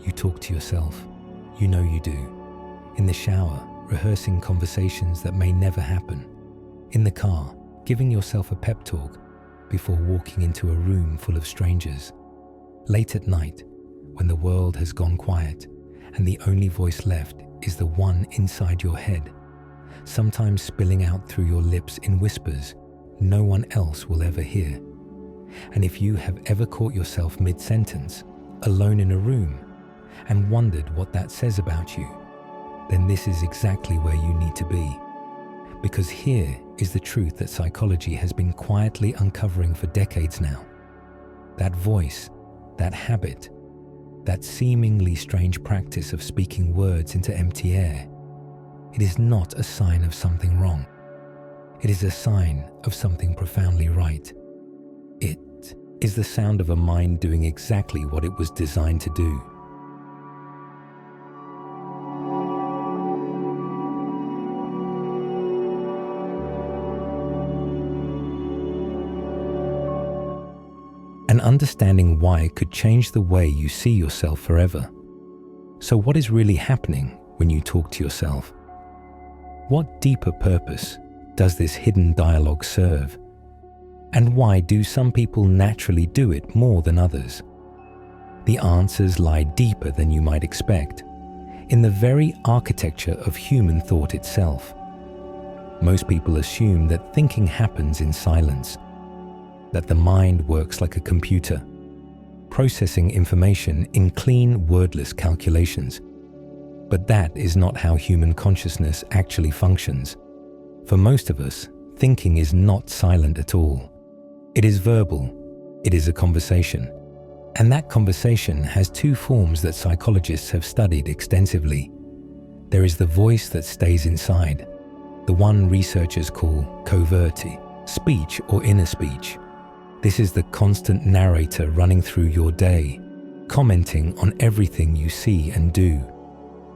You talk to yourself. You know you do. In the shower, rehearsing conversations that may never happen. In the car, giving yourself a pep talk before walking into a room full of strangers. Late at night, when the world has gone quiet and the only voice left is the one inside your head, sometimes spilling out through your lips in whispers no one else will ever hear. And if you have ever caught yourself mid-sentence, alone in a room, and wondered what that says about you, then this is exactly where you need to be. Because here is the truth that psychology has been quietly uncovering for decades now. That voice, that habit, that seemingly strange practice of speaking words into empty air, it is not a sign of something wrong. It is a sign of something profoundly right. It is the sound of a mind doing exactly what it was designed to do. And understanding why could change the way you see yourself forever. So what is really happening when you talk to yourself? What deeper purpose does this hidden dialogue serve? And why do some people naturally do it more than others? The answers lie deeper than you might expect, in the very architecture of human thought itself. Most people assume that thinking happens in silence, that the mind works like a computer, processing information in clean, wordless calculations. But that is not how human consciousness actually functions. For most of us, thinking is not silent at all. It is verbal. It is a conversation. And that conversation has two forms that psychologists have studied extensively. There is the voice that stays inside, the one researchers call covert speech or inner speech. This is the constant narrator running through your day, commenting on everything you see and do,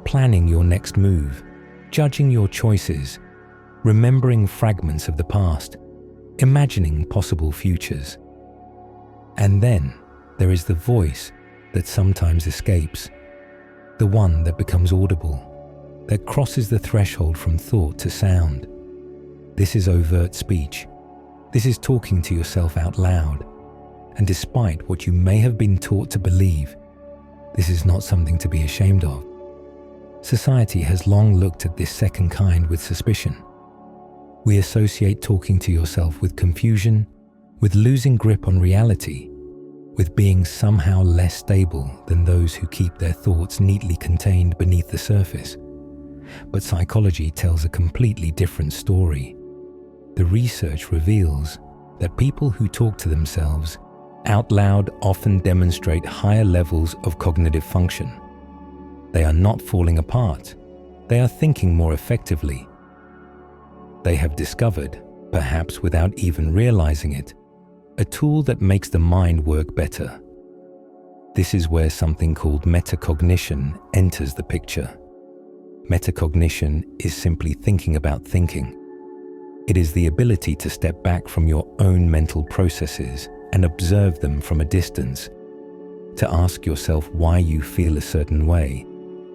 planning your next move, judging your choices, remembering fragments of the past, imagining possible futures. And then there is the voice that sometimes escapes, the one that becomes audible, that crosses the threshold from thought to sound. This is overt speech. This is talking to yourself out loud. And despite what you may have been taught to believe, this is not something to be ashamed of. Society has long looked at this second kind with suspicion. We associate talking to yourself with confusion, with losing grip on reality, with being somehow less stable than those who keep their thoughts neatly contained beneath the surface. But psychology tells a completely different story. The research reveals that people who talk to themselves out loud often demonstrate higher levels of cognitive function. They are not falling apart. They are thinking more effectively. They have discovered, perhaps without even realizing it, a tool that makes the mind work better. This is where something called metacognition enters the picture. Metacognition is simply thinking about thinking. It is the ability to step back from your own mental processes and observe them from a distance, to ask yourself why you feel a certain way,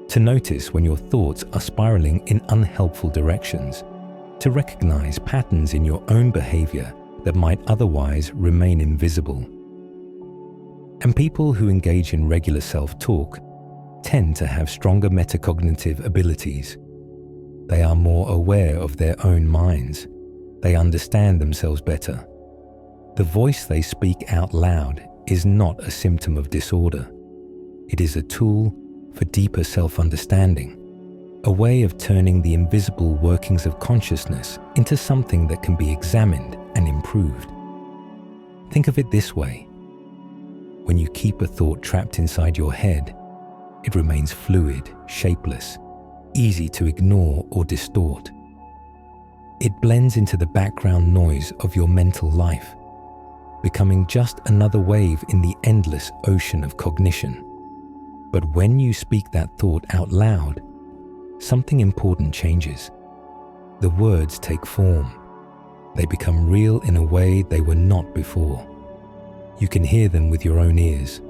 to notice when your thoughts are spiraling in unhelpful directions, to recognize patterns in your own behavior that might otherwise remain invisible. And people who engage in regular self-talk tend to have stronger metacognitive abilities. They are more aware of their own minds. They understand themselves better. The voice they speak out loud is not a symptom of disorder. It is a tool for deeper self-understanding, a way of turning the invisible workings of consciousness into something that can be examined and improved. Think of it this way. When you keep a thought trapped inside your head, it remains fluid, shapeless, easy to ignore or distort. It blends into the background noise of your mental life, becoming just another wave in the endless ocean of cognition. But when you speak that thought out loud, something important changes. The words take form. They become real in a way they were not before. You can hear them with your own ears.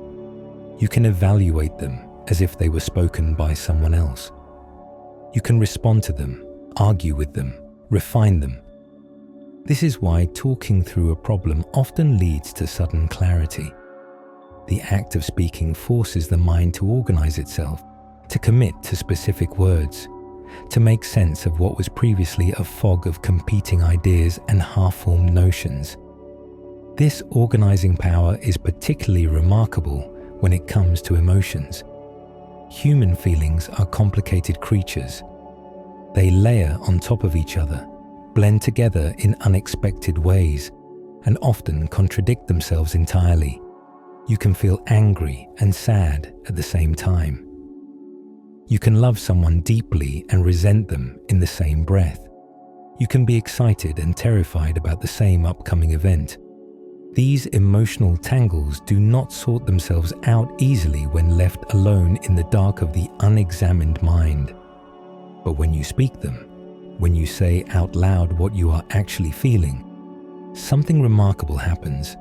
You can evaluate them as if they were spoken by someone else. You can respond to them, argue with them, refine them. This is why talking through a problem often leads to sudden clarity. The act of speaking forces the mind to organize itself, to commit to specific words, to make sense of what was previously a fog of competing ideas and half-formed notions. This organizing power is particularly remarkable when it comes to emotions. Human feelings are complicated creatures. They layer on top of each other, blend together in unexpected ways, and often contradict themselves entirely. You can feel angry and sad at the same time. You can love someone deeply and resent them in the same breath. You can be excited and terrified about the same upcoming event. These emotional tangles do not sort themselves out easily when left alone in the dark of the unexamined mind. But when you speak them, when you say out loud what you are actually feeling, something remarkable happens.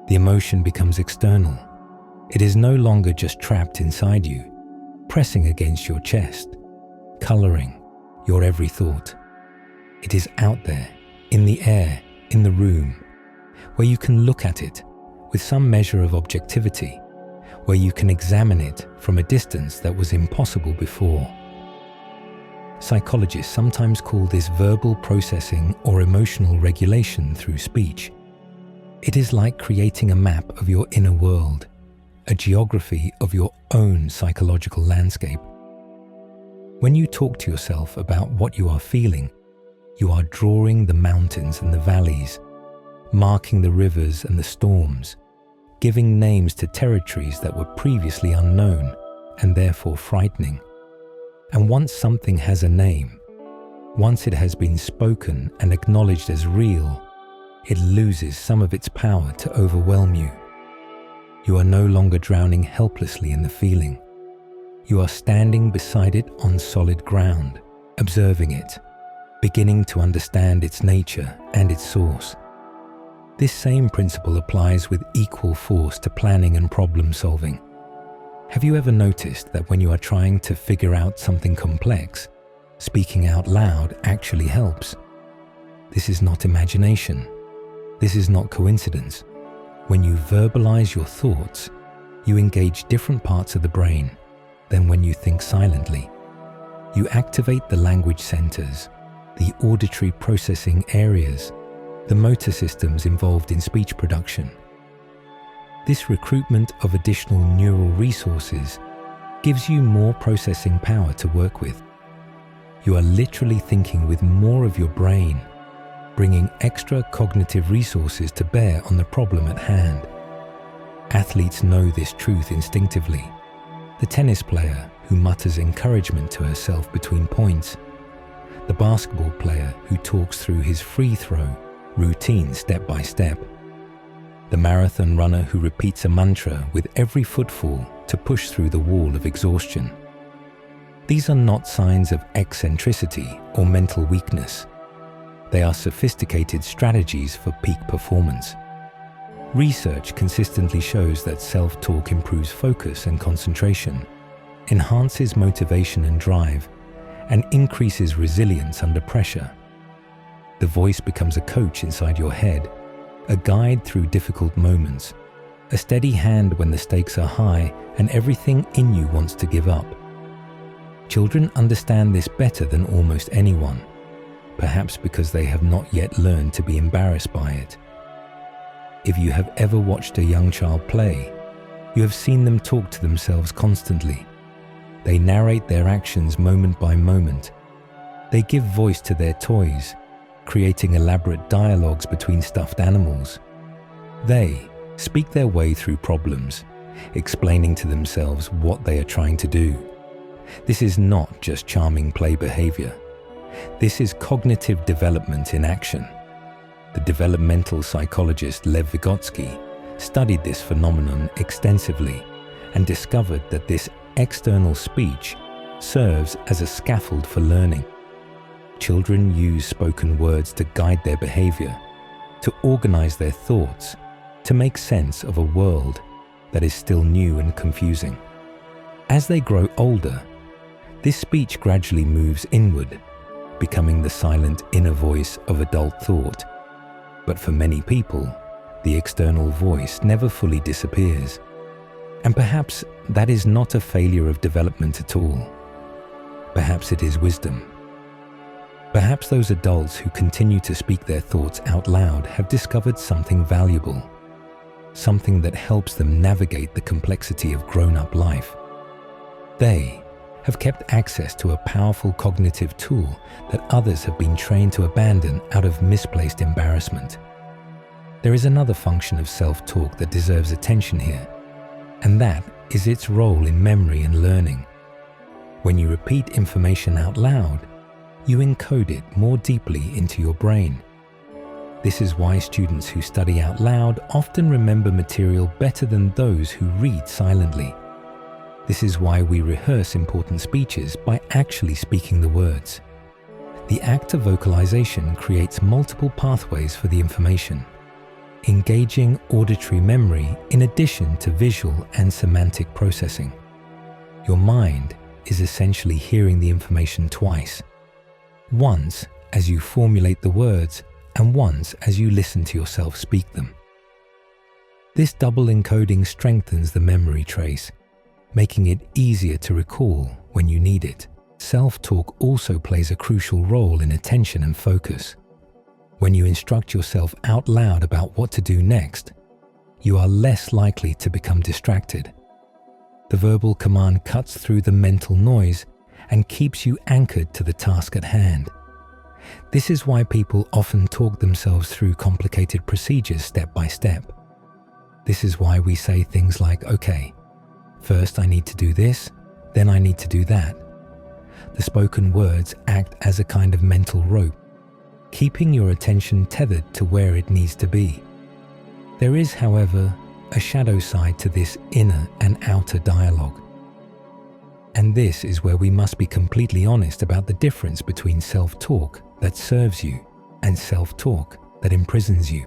The emotion becomes external. It is no longer just trapped inside you, pressing against your chest, coloring your every thought. It is out there, in the air, in the room, where you can look at it with some measure of objectivity, where you can examine it from a distance that was impossible before. Psychologists sometimes call this verbal processing or emotional regulation through speech. It is like creating a map of your inner world, a geography of your own psychological landscape. When you talk to yourself about what you are feeling, you are drawing the mountains and the valleys, marking the rivers and the storms, giving names to territories that were previously unknown and therefore frightening. And once something has a name, once it has been spoken and acknowledged as real, it loses some of its power to overwhelm you. You are no longer drowning helplessly in the feeling. You are standing beside it on solid ground, observing it, beginning to understand its nature and its source. This same principle applies with equal force to planning and problem solving. Have you ever noticed that when you are trying to figure out something complex, speaking out loud actually helps? This is not imagination. This is not coincidence. When you verbalize your thoughts, you engage different parts of the brain than when you think silently. You activate the language centers, the auditory processing areas, the motor systems involved in speech production. This recruitment of additional neural resources gives you more processing power to work with. You are literally thinking with more of your brain, bringing extra cognitive resources to bear on the problem at hand. Athletes know this truth instinctively. The tennis player who mutters encouragement to herself between points, the basketball player who talks through his free throw routine step by step, the marathon runner who repeats a mantra with every footfall to push through the wall of exhaustion. These are not signs of eccentricity or mental weakness. They are sophisticated strategies for peak performance. Research consistently shows that self-talk improves focus and concentration, enhances motivation and drive, and increases resilience under pressure. The voice becomes a coach inside your head, a guide through difficult moments, a steady hand when the stakes are high and everything in you wants to give up. Children understand this better than almost anyone, perhaps because they have not yet learned to be embarrassed by it. If you have ever watched a young child play, you have seen them talk to themselves constantly. They narrate their actions moment by moment. They give voice to their toys, creating elaborate dialogues between stuffed animals. They speak their way through problems, explaining to themselves what they are trying to do. This is not just charming play behavior. This is cognitive development in action. The developmental psychologist Lev Vygotsky studied this phenomenon extensively and discovered that this external speech serves as a scaffold for learning. Children use spoken words to guide their behavior, to organize their thoughts, to make sense of a world that is still new and confusing. As they grow older, this speech gradually moves inward, becoming the silent inner voice of adult thought. But for many people, the external voice never fully disappears. And perhaps that is not a failure of development at all. Perhaps it is wisdom. Perhaps those adults who continue to speak their thoughts out loud have discovered something valuable, something that helps them navigate the complexity of grown-up life. They have kept access to a powerful cognitive tool that others have been trained to abandon out of misplaced embarrassment. There is another function of self-talk that deserves attention here, and that is its role in memory and learning. When you repeat information out loud, you encode it more deeply into your brain. This is why students who study out loud often remember material better than those who read silently. This is why we rehearse important speeches by actually speaking the words. The act of vocalization creates multiple pathways for the information, engaging auditory memory in addition to visual and semantic processing. Your mind is essentially hearing the information twice. Once as you formulate the words, and once as you listen to yourself speak them. This double encoding strengthens the memory trace, making it easier to recall when you need it. Self-talk also plays a crucial role in attention and focus. When you instruct yourself out loud about what to do next, you are less likely to become distracted. The verbal command cuts through the mental noise and keeps you anchored to the task at hand. This is why people often talk themselves through complicated procedures step by step. This is why we say things like, okay, first I need to do this, then I need to do that. The spoken words act as a kind of mental rope, keeping your attention tethered to where it needs to be. There is, however, a shadow side to this inner and outer dialogue. And this is where we must be completely honest about the difference between self-talk that serves you and self-talk that imprisons you.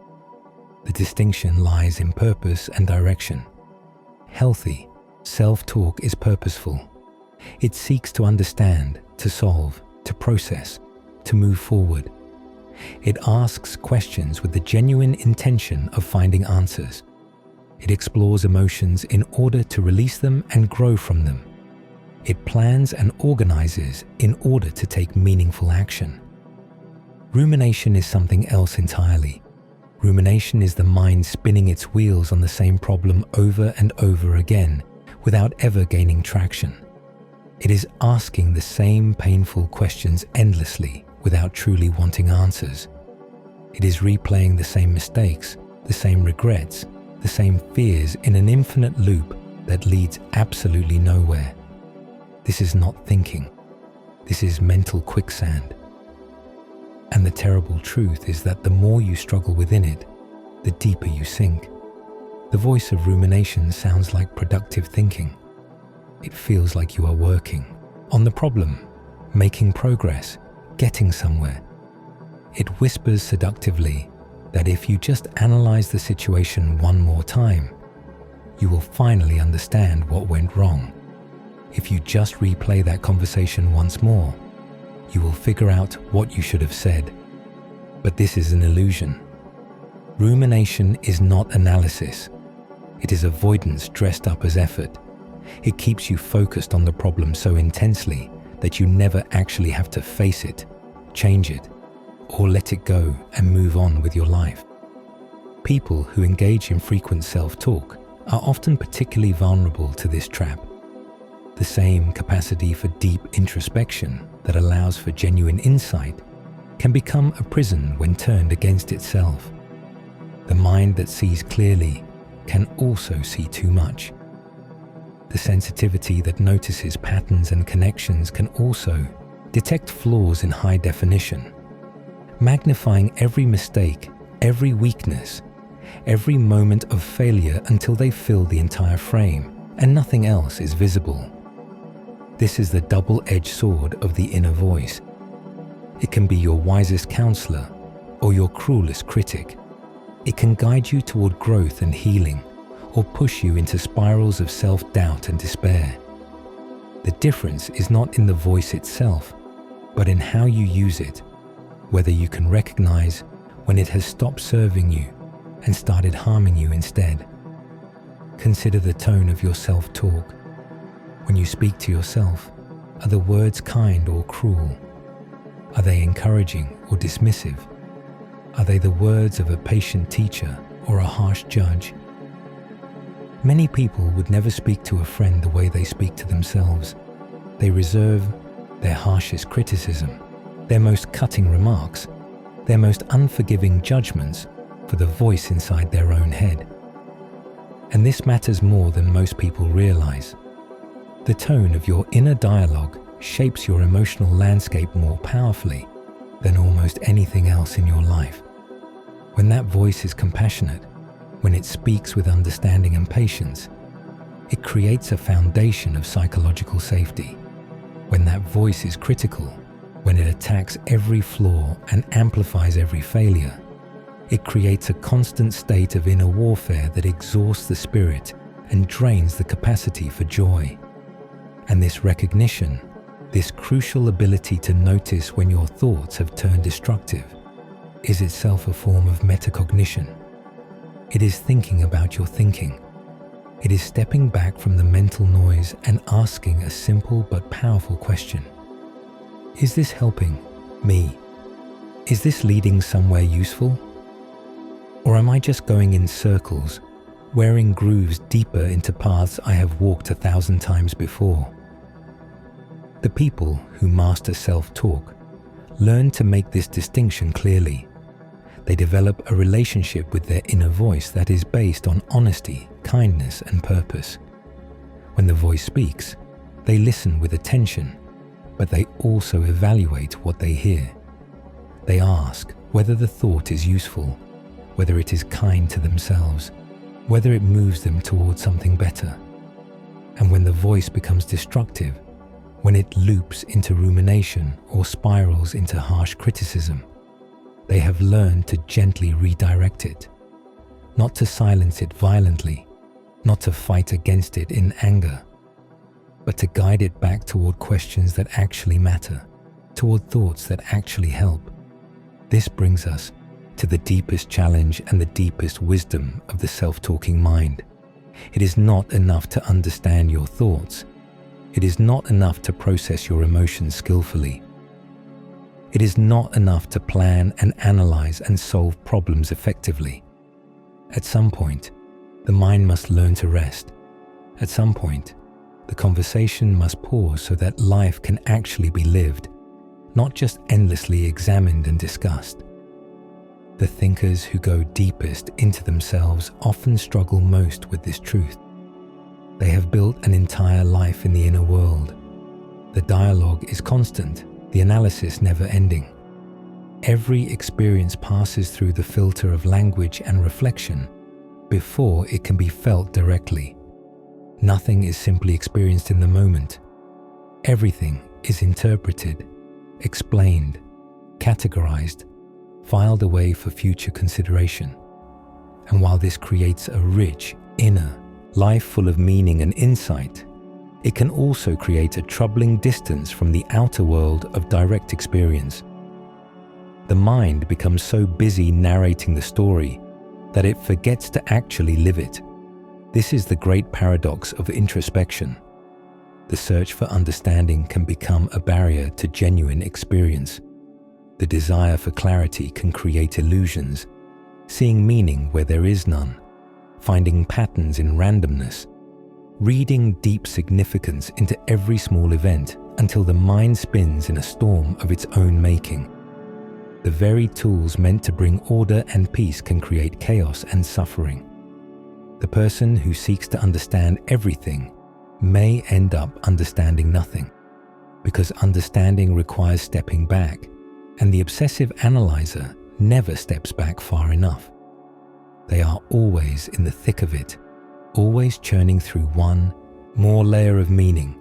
The distinction lies in purpose and direction. Healthy self-talk is purposeful. It seeks to understand, to solve, to process, to move forward. It asks questions with the genuine intention of finding answers. It explores emotions in order to release them and grow from them. It plans and organizes in order to take meaningful action. Rumination is something else entirely. Rumination is the mind spinning its wheels on the same problem over and over again without ever gaining traction. It is asking the same painful questions endlessly without truly wanting answers. It is replaying the same mistakes, the same regrets, the same fears in an infinite loop that leads absolutely nowhere. This is not thinking. This is mental quicksand. And the terrible truth is that the more you struggle within it, the deeper you sink. The voice of rumination sounds like productive thinking. It feels like you are working on the problem, making progress, getting somewhere. It whispers seductively that if you just analyze the situation one more time, you will finally understand what went wrong. If you just replay that conversation once more, you will figure out what you should have said. But this is an illusion. Rumination is not analysis. It is avoidance dressed up as effort. It keeps you focused on the problem so intensely that you never actually have to face it, change it, or let it go and move on with your life. People who engage in frequent self-talk are often particularly vulnerable to this trap. The same capacity for deep introspection that allows for genuine insight can become a prison when turned against itself. The mind that sees clearly can also see too much. The sensitivity that notices patterns and connections can also detect flaws in high definition, magnifying every mistake, every weakness, every moment of failure until they fill the entire frame and nothing else is visible. This is the double-edged sword of the inner voice. It can be your wisest counselor or your cruelest critic. It can guide you toward growth and healing, or push you into spirals of self-doubt and despair. The difference is not in the voice itself, but in how you use it, whether you can recognize when it has stopped serving you and started harming you instead. Consider the tone of your self-talk. When you speak to yourself, are the words kind or cruel? Are they encouraging or dismissive? Are they the words of a patient teacher or a harsh judge? Many people would never speak to a friend the way they speak to themselves. They reserve their harshest criticism, their most cutting remarks, their most unforgiving judgments for the voice inside their own head. And this matters more than most people realize. The tone of your inner dialogue shapes your emotional landscape more powerfully than almost anything else in your life. When that voice is compassionate, when it speaks with understanding and patience, it creates a foundation of psychological safety. When that voice is critical, when it attacks every flaw and amplifies every failure, it creates a constant state of inner warfare that exhausts the spirit and drains the capacity for joy. And this recognition, this crucial ability to notice when your thoughts have turned destructive, is itself a form of metacognition. It is thinking about your thinking. It is stepping back from the mental noise and asking a simple but powerful question. Is this helping me? Is this leading somewhere useful? Or am I just going in circles, wearing grooves deeper into paths I have walked 1,000 times before? The people who master self-talk learn to make this distinction clearly. They develop a relationship with their inner voice that is based on honesty, kindness, and purpose. When the voice speaks, they listen with attention, but they also evaluate what they hear. They ask whether the thought is useful, whether it is kind to themselves, whether it moves them towards something better. And when the voice becomes destructive, when it loops into rumination or spirals into harsh criticism, they have learned to gently redirect it, not to silence it violently, not to fight against it in anger, but to guide it back toward questions that actually matter, toward thoughts that actually help. This brings us to the deepest challenge and the deepest wisdom of the self-talking mind. It is not enough to understand your thoughts. It is not enough to process your emotions skillfully. It is not enough to plan and analyze and solve problems effectively. At some point, the mind must learn to rest. At some point, the conversation must pause so that life can actually be lived, not just endlessly examined and discussed. The thinkers who go deepest into themselves often struggle most with this truth. They have built an entire life in the inner world. The dialogue is constant, the analysis never ending. Every experience passes through the filter of language and reflection before it can be felt directly. Nothing is simply experienced in the moment. Everything is interpreted, explained, categorized, filed away for future consideration. And while this creates a rich, inner life full of meaning and insight, it can also create a troubling distance from the outer world of direct experience. The mind becomes so busy narrating the story that it forgets to actually live it. This is the great paradox of introspection. The search for understanding can become a barrier to genuine experience. The desire for clarity can create illusions, seeing meaning where there is none, finding patterns in randomness, reading deep significance into every small event until the mind spins in a storm of its own making. The very tools meant to bring order and peace can create chaos and suffering. The person who seeks to understand everything may end up understanding nothing, because understanding requires stepping back, and the obsessive analyzer never steps back far enough. They are always in the thick of it, always churning through one more layer of meaning,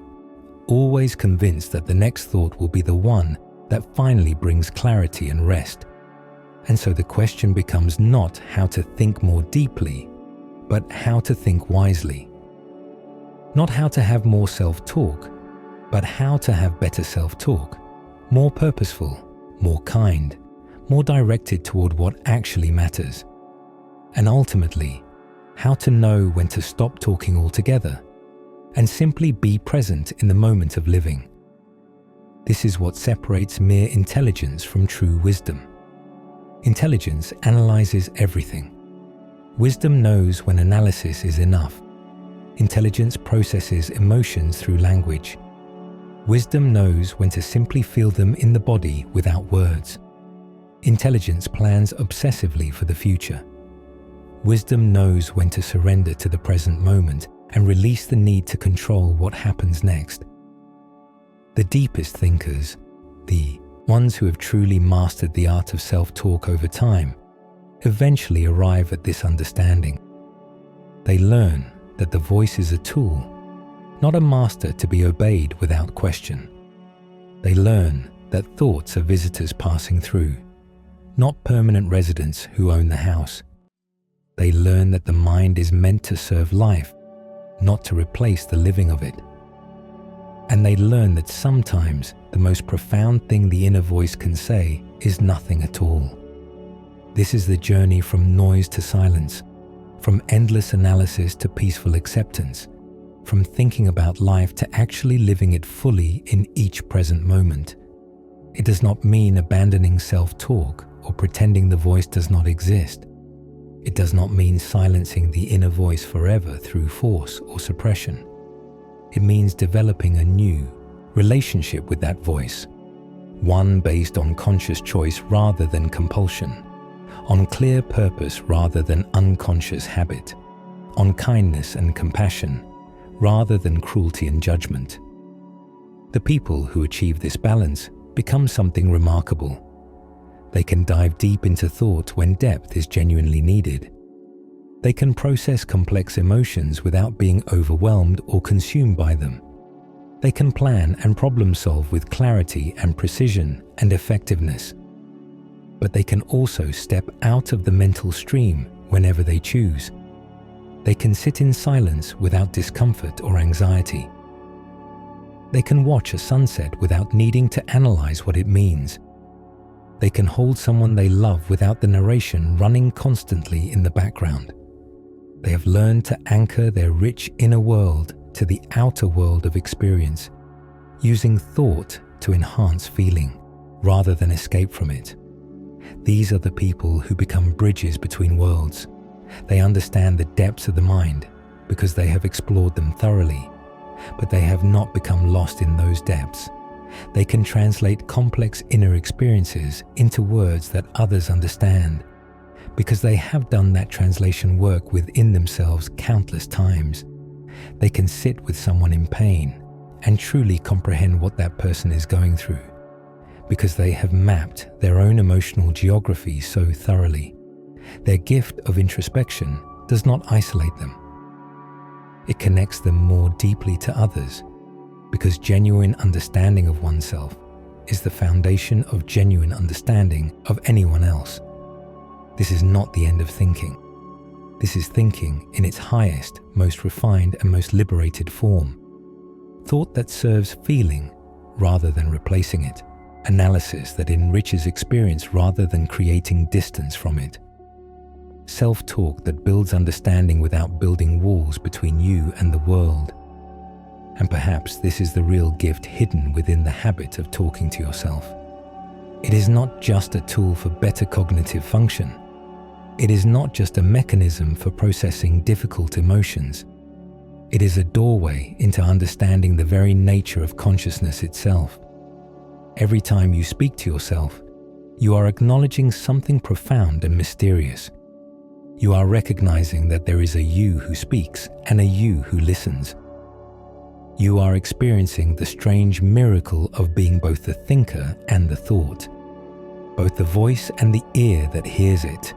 always convinced that the next thought will be the one that finally brings clarity and rest. And so the question becomes not how to think more deeply, but how to think wisely. Not how to have more self-talk, but how to have better self-talk, more purposeful, more kind, more directed toward what actually matters, and ultimately, how to know when to stop talking altogether and simply be present in the moment of living. This is what separates mere intelligence from true wisdom. Intelligence analyzes everything. Wisdom knows when analysis is enough. Intelligence processes emotions through language. Wisdom knows when to simply feel them in the body without words. Intelligence plans obsessively for the future. Wisdom knows when to surrender to the present moment and release the need to control what happens next. The deepest thinkers, the ones who have truly mastered the art of self-talk over time, eventually arrive at this understanding. They learn that the voice is a tool, not a master to be obeyed without question. They learn that thoughts are visitors passing through, not permanent residents who own the house. They learn that the mind is meant to serve life, not to replace the living of it. And they learn that sometimes the most profound thing the inner voice can say is nothing at all. This is the journey from noise to silence, from endless analysis to peaceful acceptance, from thinking about life to actually living it fully in each present moment. It does not mean abandoning self-talk or pretending the voice does not exist. It does not mean silencing the inner voice forever through force or suppression. It means developing a new relationship with that voice, one based on conscious choice rather than compulsion, on clear purpose rather than unconscious habit, on kindness and compassion rather than cruelty and judgment. The people who achieve this balance become something remarkable. They can dive deep into thought when depth is genuinely needed. They can process complex emotions without being overwhelmed or consumed by them. They can plan and problem solve with clarity and precision and effectiveness. But they can also step out of the mental stream whenever they choose. They can sit in silence without discomfort or anxiety. They can watch a sunset without needing to analyze what it means. They can hold someone they love without the narration running constantly in the background. They have learned to anchor their rich inner world to the outer world of experience, using thought to enhance feeling rather than escape from it. These are the people who become bridges between worlds. They understand the depths of the mind because they have explored them thoroughly, but they have not become lost in those depths. They can translate complex inner experiences into words that others understand because they have done that translation work within themselves countless times. They can sit with someone in pain and truly comprehend what that person is going through because they have mapped their own emotional geography so thoroughly. Their gift of introspection does not isolate them. It connects them more deeply to others because genuine understanding of oneself is the foundation of genuine understanding of anyone else. This is not the end of thinking. This is thinking in its highest, most refined and most liberated form. Thought that serves feeling rather than replacing it. Analysis that enriches experience rather than creating distance from it. Self-talk that builds understanding without building walls between you and the world. And perhaps this is the real gift hidden within the habit of talking to yourself. It is not just a tool for better cognitive function. It is not just a mechanism for processing difficult emotions. It is a doorway into understanding the very nature of consciousness itself. Every time you speak to yourself, you are acknowledging something profound and mysterious. You are recognizing that there is a you who speaks and a you who listens. You are experiencing the strange miracle of being both the thinker and the thought, both the voice and the ear that hears it,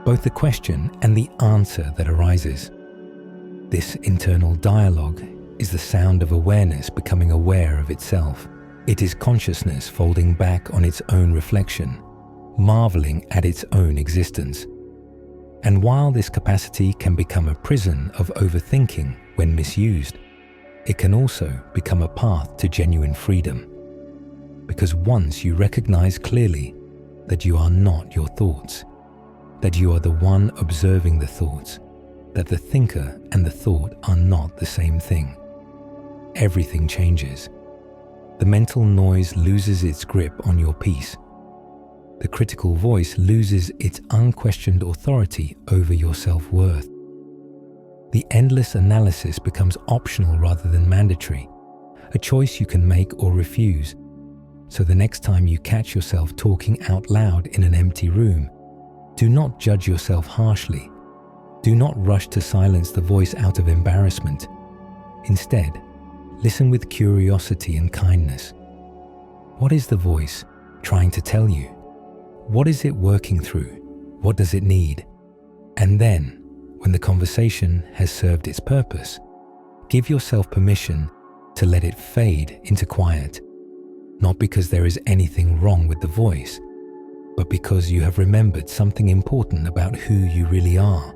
both the question and the answer that arises. This internal dialogue is the sound of awareness becoming aware of itself. It is consciousness folding back on its own reflection, marveling at its own existence. And while this capacity can become a prison of overthinking when misused, it can also become a path to genuine freedom. Because once you recognize clearly that you are not your thoughts, that you are the one observing the thoughts, that the thinker and the thought are not the same thing, everything changes. The mental noise loses its grip on your peace. The critical voice loses its unquestioned authority over your self-worth. The endless analysis becomes optional rather than mandatory, a choice you can make or refuse. So the next time you catch yourself talking out loud in an empty room, do not judge yourself harshly. Do not rush to silence the voice out of embarrassment. Instead, listen with curiosity and kindness. What is the voice trying to tell you? What is it working through? What does it need? And then, when the conversation has served its purpose, give yourself permission to let it fade into quiet, not because there is anything wrong with the voice, but because you have remembered something important about who you really are.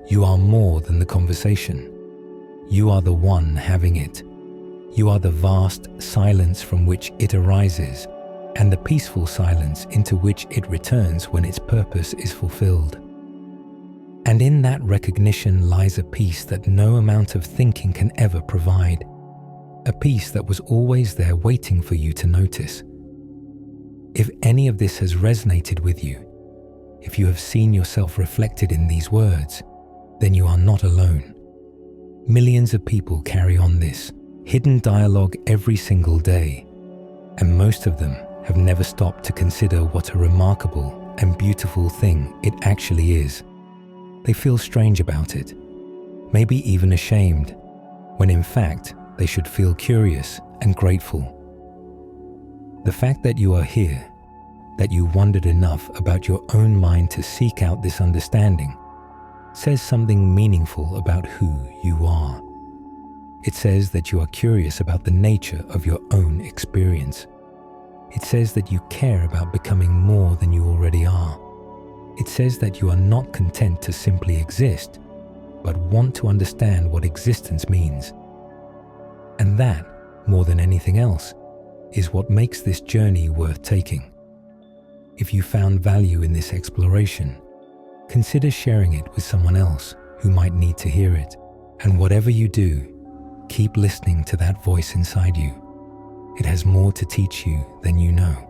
You are more than the conversation. You are the one having it. You are the vast silence from which it arises, and the peaceful silence into which it returns when its purpose is fulfilled. And in that recognition lies a peace that no amount of thinking can ever provide, a peace that was always there waiting for you to notice. If any of this has resonated with you, if you have seen yourself reflected in these words, then you are not alone. Millions of people carry on this hidden dialogue every single day, and most of them have never stopped to consider what a remarkable and beautiful thing it actually is. They feel strange about it, maybe even ashamed, when in fact they should feel curious and grateful. The fact that you are here, that you wondered enough about your own mind to seek out this understanding, says something meaningful about who you are. It says that you are curious about the nature of your own experience. It says that you care about becoming more than you already are. It says that you are not content to simply exist, but want to understand what existence means. And that, more than anything else, is what makes this journey worth taking. If you found value in this exploration, consider sharing it with someone else who might need to hear it. And whatever you do, keep listening to that voice inside you. It has more to teach you than you know.